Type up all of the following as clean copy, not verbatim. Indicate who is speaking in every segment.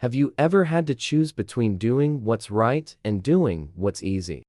Speaker 1: Have you ever had to choose between doing what's right and doing what's easy?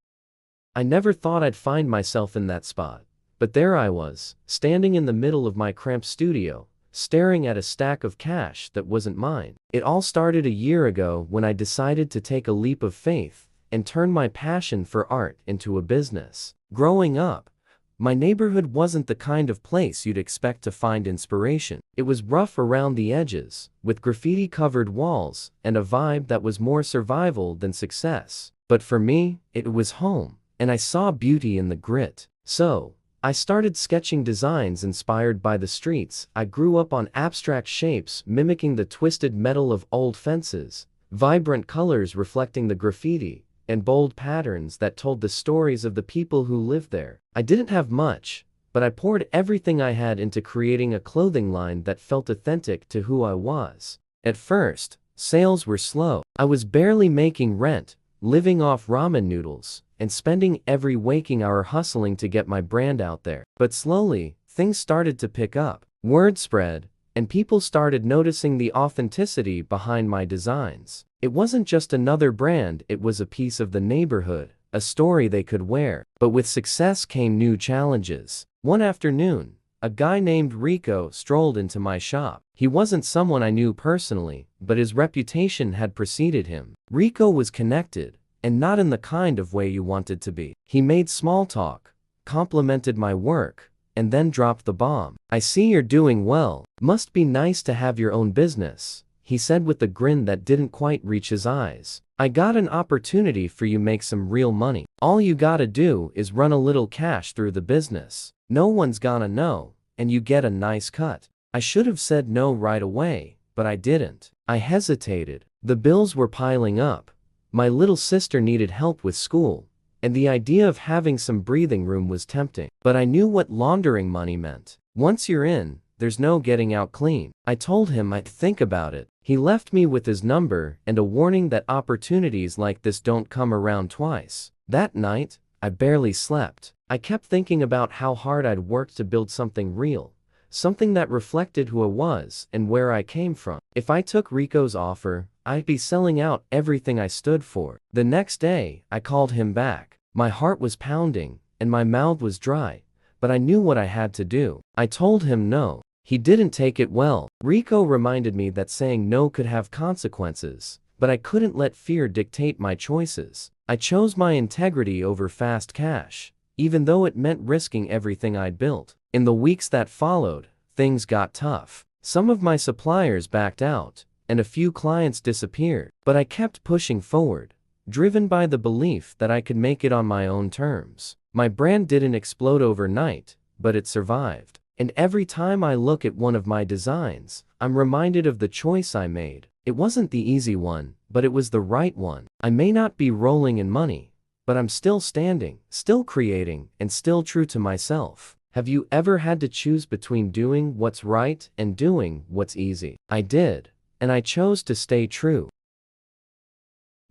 Speaker 1: I never thought I'd find myself in that spot, but there I was, standing in the middle of my cramped studio, staring at a stack of cash that wasn't mine. It all started a year ago when I decided to take a leap of faith and turn my passion for art into a business. Growing up, my neighborhood wasn't the kind of place you'd expect to find inspiration. It was rough around the edges, with graffiti-covered walls and a vibe that was more survival than success. But for me, it was home, and I saw beauty in the grit. So, I started sketching designs inspired by the streets. I grew up on abstract shapes mimicking the twisted metal of old fences, vibrant colors reflecting the graffiti, and bold patterns that told the stories of the people who lived there. I didn't have much, but I poured everything I had into creating a clothing line that felt authentic to who I was. At first, sales were slow. I was barely making rent, living off ramen noodles, and spending every waking hour hustling to get my brand out there. But slowly, things started to pick up. Word spread, and people started noticing the authenticity behind my designs. It wasn't just another brand, it was a piece of the neighborhood, a story they could wear. But with success came new challenges. One afternoon, a guy named Rico strolled into my shop. He wasn't someone I knew personally, but his reputation had preceded him. Rico was connected, and not in the kind of way you wanted to be. He made small talk, complimented my work, and then dropped the bomb. "I see you're doing well. Must be nice to have your own business," he said with a grin that didn't quite reach his eyes. "I got an opportunity for you, make some real money. All you gotta do is run a little cash through the business. No one's gonna know, and you get a nice cut." I should have said no right away, but I didn't. I hesitated. The bills were piling up. My little sister needed help with school, and the idea of having some breathing room was tempting. But I knew what laundering money meant. Once you're in, there's no getting out clean. I told him I'd think about it. He left me with his number and a warning that opportunities like this don't come around twice. That night, I barely slept. I kept thinking about how hard I'd worked to build something real, something that reflected who I was and where I came from. If I took Rico's offer, I'd be selling out everything I stood for. The next day, I called him back. My heart was pounding, and my mouth was dry, but I knew what I had to do. I told him no. He didn't take it well. Rico reminded me that saying no could have consequences, but I couldn't let fear dictate my choices. I chose my integrity over fast cash, even though it meant risking everything I'd built. In the weeks that followed, things got tough. Some of my suppliers backed out, and a few clients disappeared. But I kept pushing forward, driven by the belief that I could make it on my own terms. My brand didn't explode overnight, but it survived. And every time I look at one of my designs, I'm reminded of the choice I made. It wasn't the easy one, but it was the right one. I may not be rolling in money, but I'm still standing, still creating, and still true to myself. Have you ever had to choose between doing what's right and doing what's easy? I did, and I chose to stay true.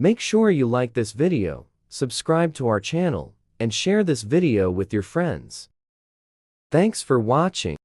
Speaker 1: Make sure you like this video, subscribe to our channel, and share this video with your friends. Thanks for watching.